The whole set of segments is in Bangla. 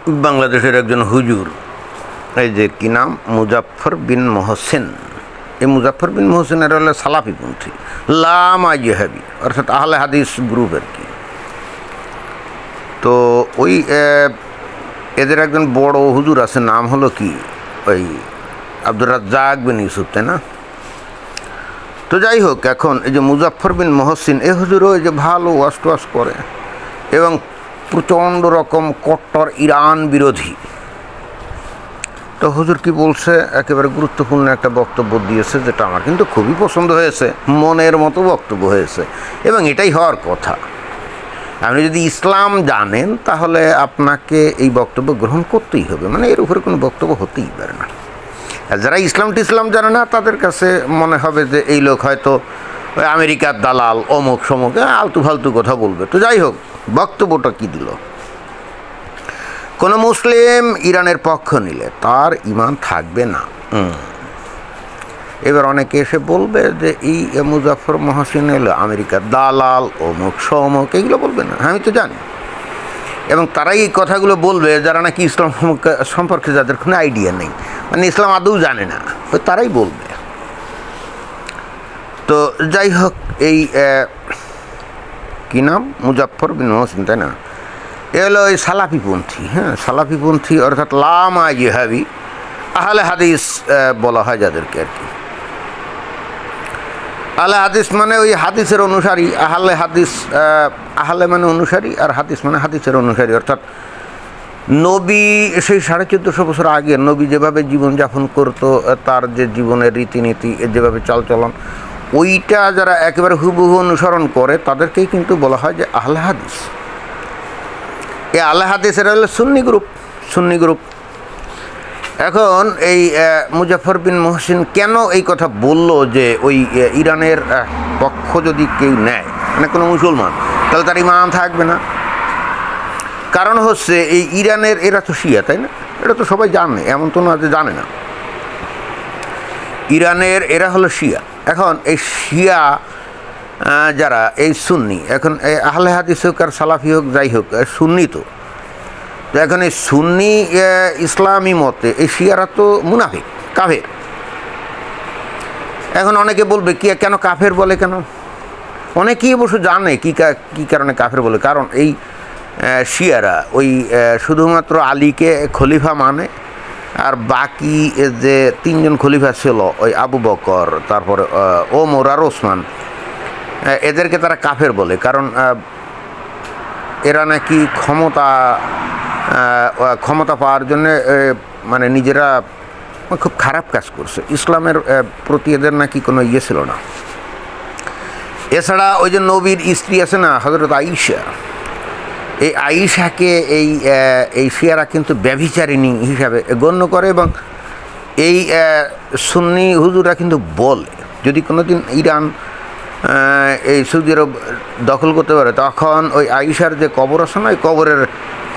বাংলাদেশের একজন হুজুর, এই যে কি নাম, মুজাফফর বিন মোহসেন। এই মুজাফফর বিন মোহসেনের হলো সালাফিপন্থী, লামা ইহাবি, অর্থাৎ আহলে হাদিস গ্রুপ আর কি। তো ওই এদের একজন বড় হুজুর আছে, নাম হলো কি ওই আব্দুর রাজ্জাক বিন ইউসুফ, তাই না? তো যাই হোক, এখন এই যে মুজাফফর বিন মোহসিন, এই হুজুরও এই যে ভালো ওয়াজ টোয়াজ করে এবং প্রচণ্ড রকম কট্টর ইরান বিরোধী। তো হুজুর কি বলছে, একেবারে গুরুত্বপূর্ণ একটা বক্তব্য দিয়েছে, যেটা আমার কিন্তু খুবই পছন্দ হয়েছে, মনের মতো বক্তব্য হয়েছে এবং এটাই হওয়ার কথা। আপনি যদি ইসলাম জানেন তাহলে আপনাকে এই বক্তব্য গ্রহণ করতেই হবে, মানে এর উপরে কোনো বক্তব্য হতেই পারে না। আর যারা ইসলাম জানে না তাদের কাছে মনে হবে যে এই লোক হয়তো ওই আমেরিকার দালাল, অমুক সমুক আলতু ফালতু কথা বলবে। তো যাই হোক, বক্তব্যটা কি দিল, কোনো মুসলিম ইরানের পক্ষ নিলে তার ঈমান থাকবে না। এবার অনেকে এসে বলবে যে এই মুজাফফর মোহসিন এলো আমেরিকার দালাল, অমুক সমুক, এইগুলো বলবে না, আমি তো জানি। এবং তারাই এই কথাগুলো বলবে যারা নাকি ইসলাম সম্পর্কে যাদের কোনো আইডিয়া নেই, মানে ইসলাম আদৌ জানে না, তো তারাই বলবে। তো যাই হোক, এই কি নাম, মুজাফফর বিন মোহসিন, তাই না? এ হলো ওই সালাফিপন্থী, সালাফিপন্থী অর্থাৎ লামা ইহাবি, আহলে হাদিস বলা হয় যাদেরকে আর কি। আহলে হাদিস মানে ওই হাদিসের অনুসারী, আহলে হাদিস, আহলে মানে অনুসারী, আর হাদিস মানে হাদিসের অনুসারী। অর্থাৎ নবী সেই 1450 বছর আগে নবী যেভাবে জীবনযাপন করতো, তার যে জীবনের রীতিনীতি, যেভাবে চালচলন, ওইটা যারা একেবারে হুবহু অনুসরণ করে তাদেরকেই কিন্তু বলা হয় যে আহলে হাদিস। এই আহলে হাদিসের হলো সুন্নি গ্রুপ। এখন এই মুজাফফর বিন মোহসিন কেন এই কথা বলল যে ওই ইরানের পক্ষ যদি কেউ নেয়, মানে কোনো মুসলমান, তাহলে তার ঈমান থাকবে না? কারণ হচ্ছে এই ইরানের এরা তো শিয়া, তাই না? এটা তো সবাই জানে, এমন তো না যে জানে না। ইরানের এরা হলো শিয়া। এখন এই শিয়া যারা এই সুন্নি, এখন এই আহলে হাদিস হোক আর সালাফি হোক, যাই হোক, সুন্নি তো এখন এই সুন্নি ইসলামী মতে এই শিয়ারা তো মুনাফিক, কাফের। এখন অনেকে বলবে কি কেন কাফের বলে, কেন? অনেকেই অবশ্য জানে কী কারণে কাফের বলে। কারণ এই শিয়ারা ওই শুধুমাত্র আলীকে খলিফা মানে, আর বাকি যে 3জন খলিফা ছিল, ওই আবু বকর, তারপরে ওমর আর ওসমান, এদেরকে তারা কাফের বলে। কারণ এরা নাকি ক্ষমতা পাওয়ার জন্য মানে নিজেরা খুব খারাপ কাজ করছে, ইসলামের প্রতি এদের নাকি কোনো ইয়ে ছিল না। এছাড়া ওই যে নবীর স্ত্রী আছে না, হযরত আয়েশা, এই আয়েশাকে এই শিয়ারা কিন্তু ব্যভিচারিণী হিসাবে গণ্য করে। এবং এই সুন্নি হুজুরা কিন্তু বলে যদি কোনোদিন ইরান এই সৌদি আরব দখল করতে পারে, তখন ওই আয়েশার যে কবর আছে না, ওই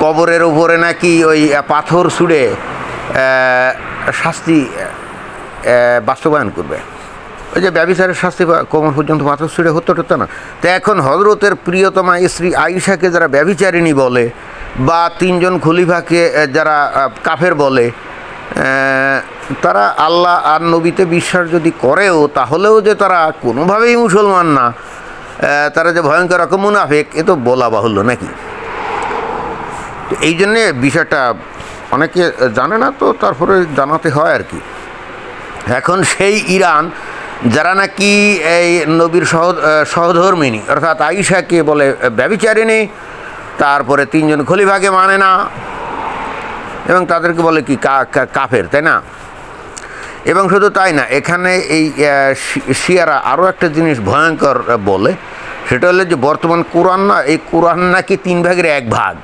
কবরের উপরে নাকি ওই পাথর ছুঁড়ে শাস্তি বাস্তবায়ন করবে। ওই যে ব্যভিচারের শাস্তি কোমর পর্যন্ত পাথর ছুঁড়ে হতো না। তো এখন হযরতের প্রিয়তমা স্ত্রী আয়েশাকে যারা ব্যভিচারিণী বলে, বা 3জন খলিফাকে যারা কাফের বলে, তারা আল্লাহ আর নবীতে বিশ্বাস যদি করেও, তাহলেও যে তারা কোনোভাবেই মুসলমান না, তারা যে ভয়ঙ্কর রকম মুনাফিক, এ তো বলা বাহুল্য নাকি? তো এই জন্যে বিষয়টা অনেকে জানে না, তো তারপরে জানাতে হয় আর কি। এখন সেই ইরান যারা নাকি এই নবীর সহধর্মিনী অর্থাৎ আয়েশাকে বলে ব্যভিচারিণী, তারপরে 3জন খলিফাকে মানে না, এবং তাদেরকে বলে কি কাফের, তাই না? এবং শুধু তাই না, এখানে এই শিয়ারা আরও একটা জিনিস ভয়ঙ্কর বলে, সেটা হলো যে বর্তমান কোরআন না, এই কোরআন নাকি 3 ভাগের 1 ভাগ।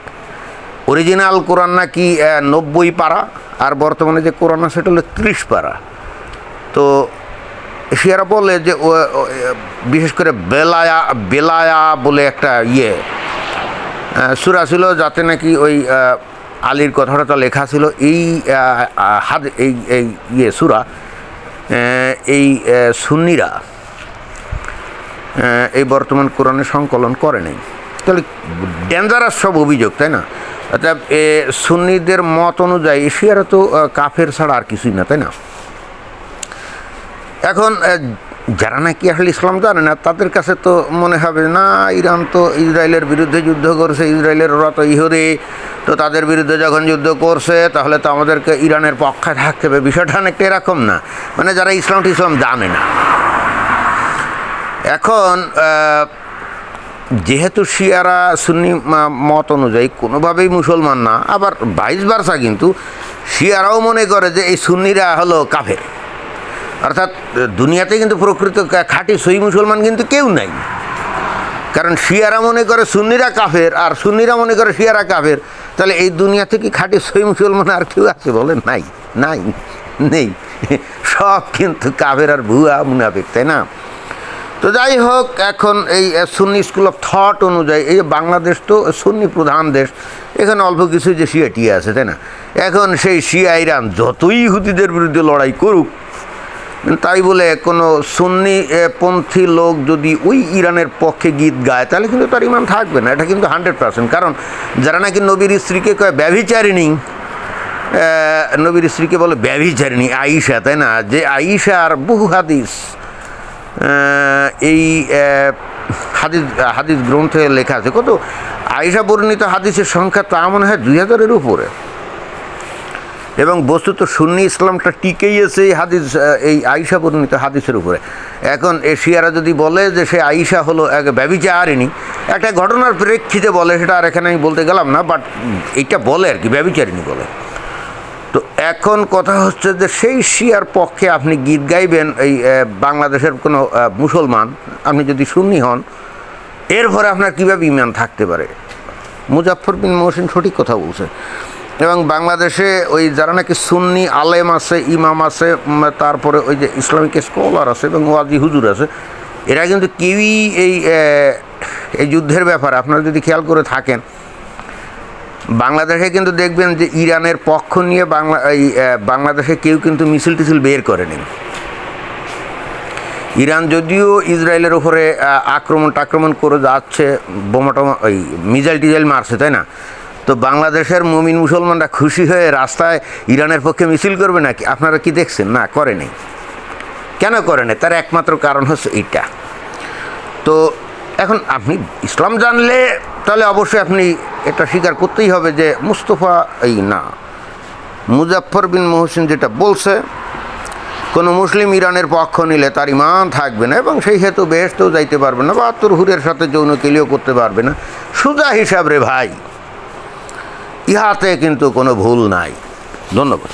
অরিজিনাল কোরআন নাকি 90 পারা, আর বর্তমানে যে কোরআন আছে সেটা হলো 30 পারা। তো শিয়ারা বলে যে বিশেষ করে বেলায়া বলে একটা সূরা ছিল, যাতে নাকি ওই আলীর কথাটা লেখা ছিল। এই সূরা এই সুন্নিরা এই বর্তমান কোরআনে সংকলন করে নাই। তাহলে ডেঞ্জারাস সব অভিযোগ, তাই না? অর্থাৎ সুন্নিদের মত অনুযায়ী শিয়ারা তো কাফের ছাড়া আর কিছুই না, তাই না? এখন যারা নাকি আসলে ইসলাম জানে না তাদের কাছে তো মনে হবে না, ইরান তো ইসরায়েলের বিরুদ্ধে যুদ্ধ করছে, ইসরায়েলের ওরা তো ইহুদি, তো তাদের বিরুদ্ধে যখন যুদ্ধ করছে তাহলে তো আমাদেরকে ইরানের পক্ষে থাকতে হবে। বিষয়টা অনেকটা এরকম না, মানে যারা ইসলাম জানে না। এখন যেহেতু শিয়ারা সুন্নি মত অনুযায়ী কোনোভাবেই মুসলমান না, আবার ভাইস ভার্সা, কিন্তু শিয়ারাও মনে করে যে এই সুন্নিরা হলো কাফের। অর্থাৎ দুনিয়াতে কিন্তু প্রকৃত খাঁটি সহি মুসলমান কিন্তু কেউ নাই, কারণ শিয়ারা মনে করে সুন্নিরা কাফের আর সুন্নিরা মনে করে শিয়ারা কাফের। তাহলে এই দুনিয়াতে কি খাঁটি সহি মুসলমান আর কেউ আছে বলেন? নাই, নাই, নেই, সব কিন্তু কাফের আর ভুয়া মুনাফিক, তাই না? তো যাই হোক, এখন এই সুন্নি স্কুল অফ থট অনুযায়ী এই বাংলাদেশ তো সুন্নি প্রধান দেশ, এখানে অল্প কিছু যে শিয়া টিয়া আছে, তাই না? এখন সেই শিয়া ইরান যতই ইহুদিদের বিরুদ্ধে লড়াই করুক, তাই বলে কোনো সুন্নি পন্থী লোক যদি ওই ইরানের পক্ষে গীত গায় তাহলে কিন্তু তার ইমান থাকবে না, এটা কিন্তু 100%। কারণ যারা নাকি নবীর স্ত্রীকে কয় ব্যভিচারিণী, নবীর স্ত্রীকে বলে ব্যভিচারিণী আয়েশা, তাই না? যে আয়েশার বহু হাদিস এই হাদিস গ্রন্থে লেখা আছে। কত আয়েশা বর্ণিত হাদিসের সংখ্যা তা মনে হয় 2000-এর উপরে। এবং বস্তুত সুন্নি ইসলামটা টিকেই আছে এই হাদিস, এই আয়েশা বর্ণিত হাদিসের উপরে। এখন শিয়ারা যদি বলে যে সে আয়েশা হলো এক ব্যভিচারিণী, একটা ঘটনার প্রেক্ষিতে বলে, সেটা আর এখানে আমি বলতে গেলাম না, বাট এইটা বলে আর কি, ব্যভিচারিণী বলে। তো এখন কথা হচ্ছে যে সেই শিয়ার পক্ষে আপনি গীত গাইবেন এই বাংলাদেশের কোনো মুসলমান, আপনি যদি সুন্নি হন, এরপরে আপনার কীভাবে ইমান থাকতে পারে? মুজাফফর বিন মহসিন সঠিক কথা বলছে। এবং বাংলাদেশে ওই যারা নাকি সুন্নি আলেম আছে, ইমাম আছে, তারপরে ওই যে ইসলামিক স্কলার আছে এবং ওয়াজি হুজুর আছে, এরা কিন্তু কেউই এই যুদ্ধের ব্যাপারে আপনারা যদি খেয়াল করে থাকেন, বাংলাদেশে কিন্তু দেখবেন যে ইরানের পক্ষ নিয়ে বাংলাদেশে কেউ কিন্তু মিছিল টিছিল বের করেনি। ইরান যদিও ইসরায়েলের উপরে আক্রমণ করে যাচ্ছে, বোমাটোমা ওই মিসাইল টিজাইল মারছে, তাই না? তো বাংলাদেশের মুমিন মুসলমানরা খুশি হয়ে রাস্তায় ইরানের পক্ষে মিছিল করবে নাকি? আপনারা কি দেখছেন? না, করেনি। কেন করেনি? তার একমাত্র কারণ হচ্ছে এইটা। তো এখন আপনি ইসলাম জানলে তাহলে অবশ্যই আপনি এটা স্বীকার করতেই হবে যে মুস্তফা মুজাফফর বিন মহসিন যেটা বলছে, কোনো মুসলিম ইরানের পক্ষ নিলে তার ইমান থাকবে না এবং সেই হেতু বেহেশতেও যাইতে পারবে না, 72 হুরের সাথে যৌন কেলিও করতে পারবে না। সোজা হিসাব রে ভাই, ইহাতে কিন্তু কোনো ভুল নাই। ধন্যবাদ।